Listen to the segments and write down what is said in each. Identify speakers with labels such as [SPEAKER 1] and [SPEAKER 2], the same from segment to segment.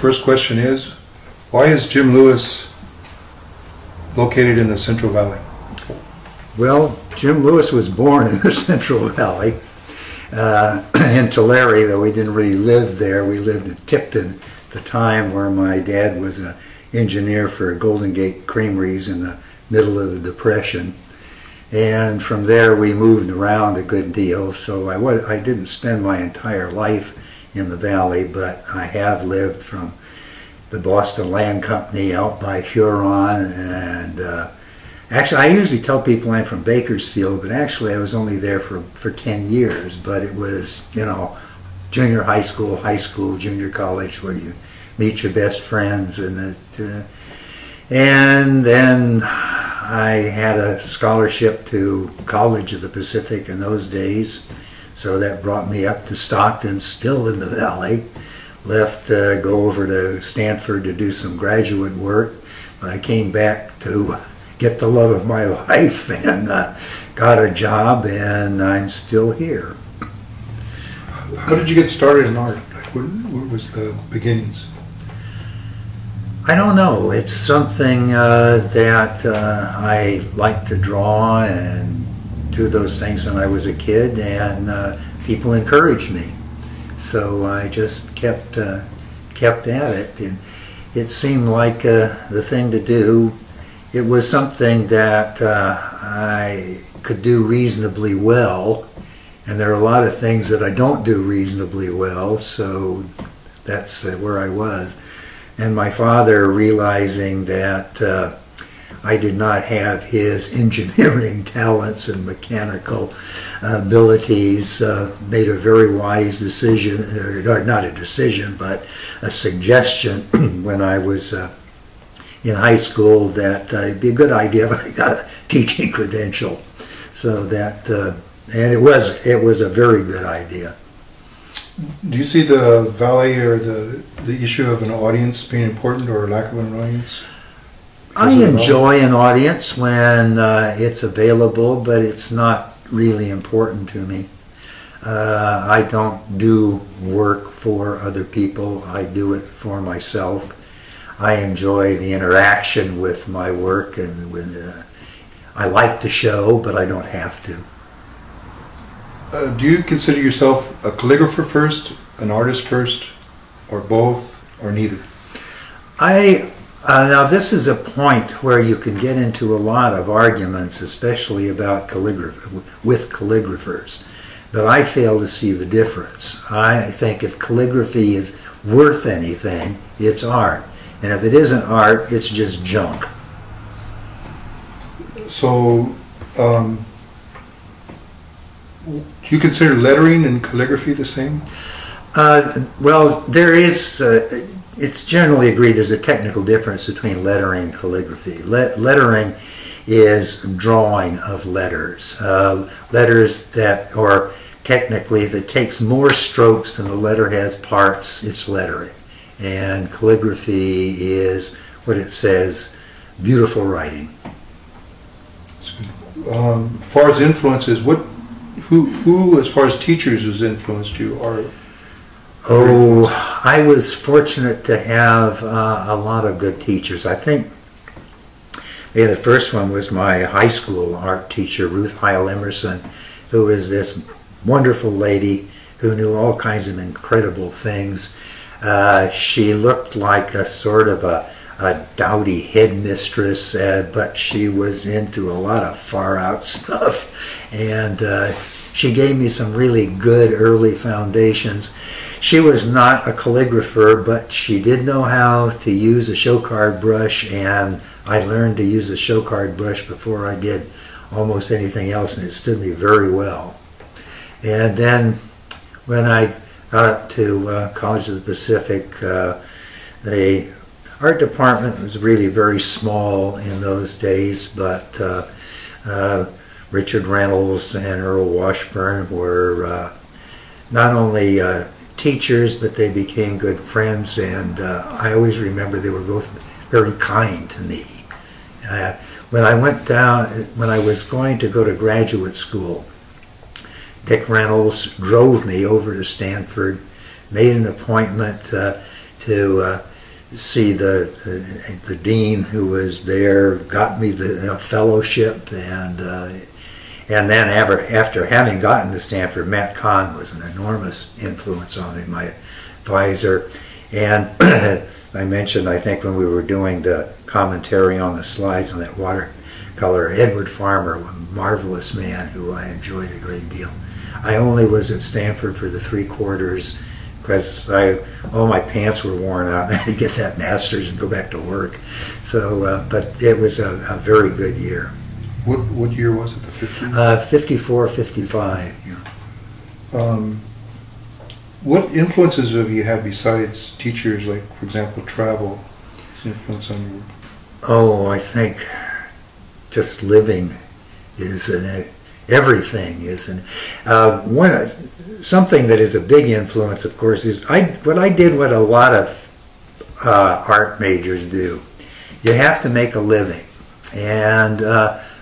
[SPEAKER 1] first question is, why is Jim Lewis located in the Central Valley?
[SPEAKER 2] Well, Jim Lewis was born in the Central Valley, in Tulare, though we didn't really live there. We lived in Tipton at the time, where my dad was an engineer for Golden Gate Creameries in the middle of the Depression. And from there we moved around a good deal, so I didn't spend my entire life in the valley, but I have lived from the Boston Land Company out by Huron, and actually I usually tell people I'm from Bakersfield, but actually I was only there for 10 years, but it was, you know, junior high school, junior college, where you meet your best friends, and then I had a scholarship to College of the Pacific in those days, so that brought me up to Stockton, still in the valley. Left to go over to Stanford to do some graduate work, but I came back to get the love of my life and got a job, and I'm still here.
[SPEAKER 1] How did you get started in art? Like, what was the beginnings?
[SPEAKER 2] I don't know. It's something that I like to draw and do those things when I was a kid, and people encouraged me. So I just kept at it, and it seemed like the thing to do. It was something that I could do reasonably well, and there are a lot of things that I don't do reasonably well, so that's where I was. And my father, realizing that I did not have his engineering talents and mechanical abilities, made a very wise decision, or not a decision, but a suggestion when I was in high school, that it'd be a good idea if I got a teaching credential. So that, and it was a very good idea.
[SPEAKER 1] Do you see the valley or the issue of an audience being important, or lack of an audience?
[SPEAKER 2] I enjoy an audience when it's available, but it's not really important to me. I don't do work for other people. I do it for myself. I enjoy the interaction with my work, and I like to show, but I don't have to.
[SPEAKER 1] Do you consider yourself a calligrapher first, an artist first, or both, or neither?
[SPEAKER 2] Now this is a point where you can get into a lot of arguments, especially about with calligraphers, but I fail to see the difference. I think if calligraphy is worth anything, it's art, and if it isn't art, it's just junk. So,
[SPEAKER 1] do you consider lettering and calligraphy the same?
[SPEAKER 2] Well, there is, it's generally agreed there's a technical difference between lettering and calligraphy. Lettering is drawing of letters. Letters that, or technically, if it takes more strokes than the letter has parts, it's lettering. And calligraphy is what it says, beautiful writing.
[SPEAKER 1] As far as influences, who, as far as teachers, has influenced you?
[SPEAKER 2] I was fortunate to have a lot of good teachers. I think the first one was my high school art teacher, Ruth Heil Emerson, who was this wonderful lady who knew all kinds of incredible things. She looked like a sort of a dowdy headmistress, but she was into a lot of far-out stuff, and she gave me some really good early foundations. She was not a calligrapher, but she did know how to use a show card brush, and I learned to use a show card brush before I did almost anything else, and it stood me very well. And then when I got up to College of the Pacific, the art department was really very small in those days, but Richard Reynolds and Earl Washburn were not only teachers, but they became good friends, and I always remember they were both very kind to me. When I was going to go to graduate school, Dick Reynolds drove me over to Stanford, made an appointment to see the dean who was there, got me the fellowship, and then after having gotten to Stanford, Matt Kahn was an enormous influence on me, my advisor. And I mentioned, I think when we were doing the commentary on the slides on that watercolor, Edward Farmer, a marvelous man who I enjoyed a great deal. I only was at Stanford for the 3 quarters because all my pants were worn out and I had to get that master's and go back to work. So, but it was a very good year.
[SPEAKER 1] What year was it, the 50s?
[SPEAKER 2] 54, 55. Yeah.
[SPEAKER 1] What influences have you had besides teachers, like, for example, travel? What's the influence on you?
[SPEAKER 2] Oh, I think just living is everything is something that is a big influence, of course, is what a lot of art majors do. You have to make a living, and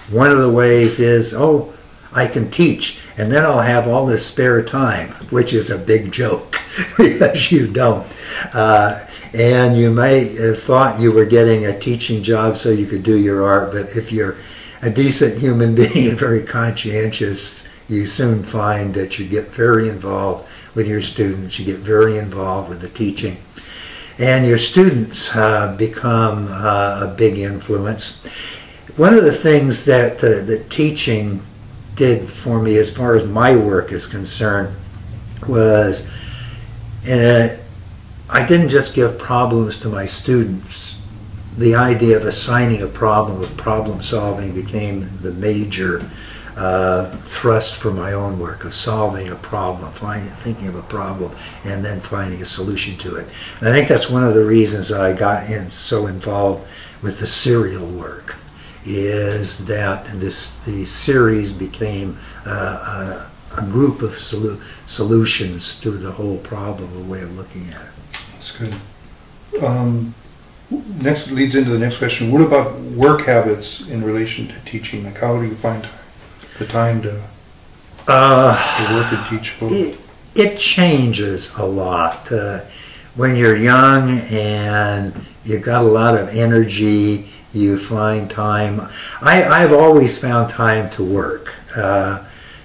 [SPEAKER 2] one of the ways is, oh, I can teach, and then I'll have all this spare time, which is a big joke because you don't. And you may have thought you were getting a teaching job so you could do your art, but if you're a decent human being and very conscientious, you soon find that you get very involved with your students, you get very involved with the teaching, and your students become a big influence. One of the things that the teaching did for me as far as my work is concerned was I didn't just give problems to my students. The idea of assigning a problem, of problem solving, became the major thrust for my own work, of solving a problem, thinking of a problem, and then finding a solution to it. And I think that's one of the reasons that I got so involved with the serial work, is that the series became a group of solutions to the whole problem, a way of looking at it.
[SPEAKER 1] That's good. Next leads into the next question. What about work habits in relation to teaching? Like, how do you find the time to work and teach both?
[SPEAKER 2] It changes a lot. When you're young and you've got a lot of energy, you find time. I've always found time to work.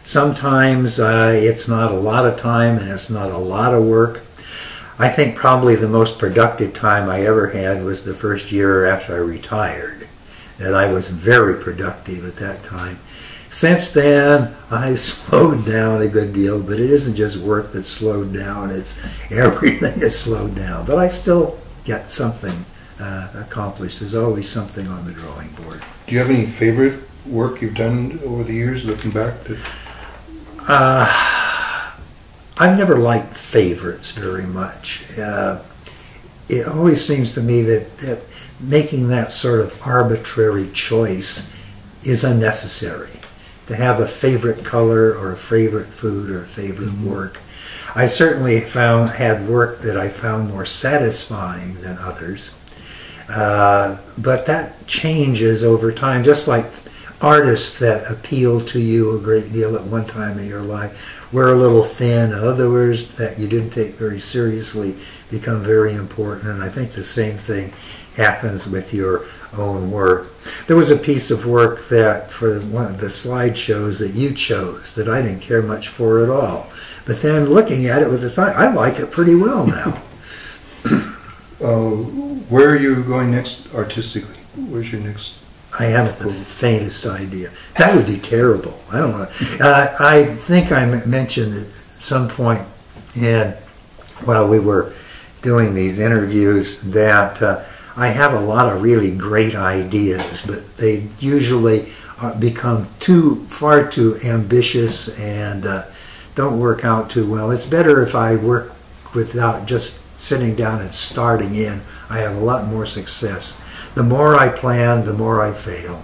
[SPEAKER 2] Sometimes it's not a lot of time and it's not a lot of work. I think probably the most productive time I ever had was the first year after I retired. That I was very productive at that time. Since then, I've slowed down a good deal, but it isn't just work that's slowed down, it's everything is slowed down. But I still get something accomplished. There's always something on the drawing board.
[SPEAKER 1] Do you have any favorite work you've done over the years, looking back?
[SPEAKER 2] I've never liked favorites very much. It always seems to me that making that sort of arbitrary choice is unnecessary. To have a favorite color or a favorite food or a favorite work. I certainly had work that I found more satisfying than others. But that changes over time, just like artists that appeal to you a great deal at one time in your life were a little thin, others that you didn't take very seriously become very important, and I think the same thing happens with your own work. There was a piece of work that for one of the slideshows that you chose that I didn't care much for at all, but then looking at it with the thought, I like it pretty well now.
[SPEAKER 1] Where are you going next artistically? Where's your next?
[SPEAKER 2] I haven't the faintest idea. That would be terrible. I don't know. I think I mentioned at some point while we were doing these interviews that I have a lot of really great ideas, but they usually become far too ambitious and don't work out too well. It's better if I work without just sitting down and starting in. I have a lot more success. The more I plan, the more I fail.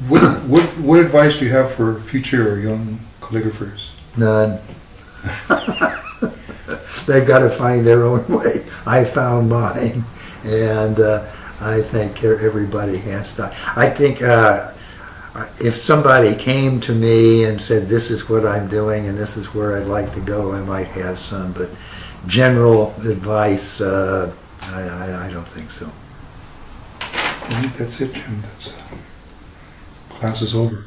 [SPEAKER 1] What advice do you have for future or young calligraphers?
[SPEAKER 2] None. They've got to find their own way. I found mine, and I think everybody has to. I think if somebody came to me and said, this is what I'm doing and this is where I'd like to go, I might have some, but general advice, I don't think so.
[SPEAKER 1] I think that's it, Jim. Class is over.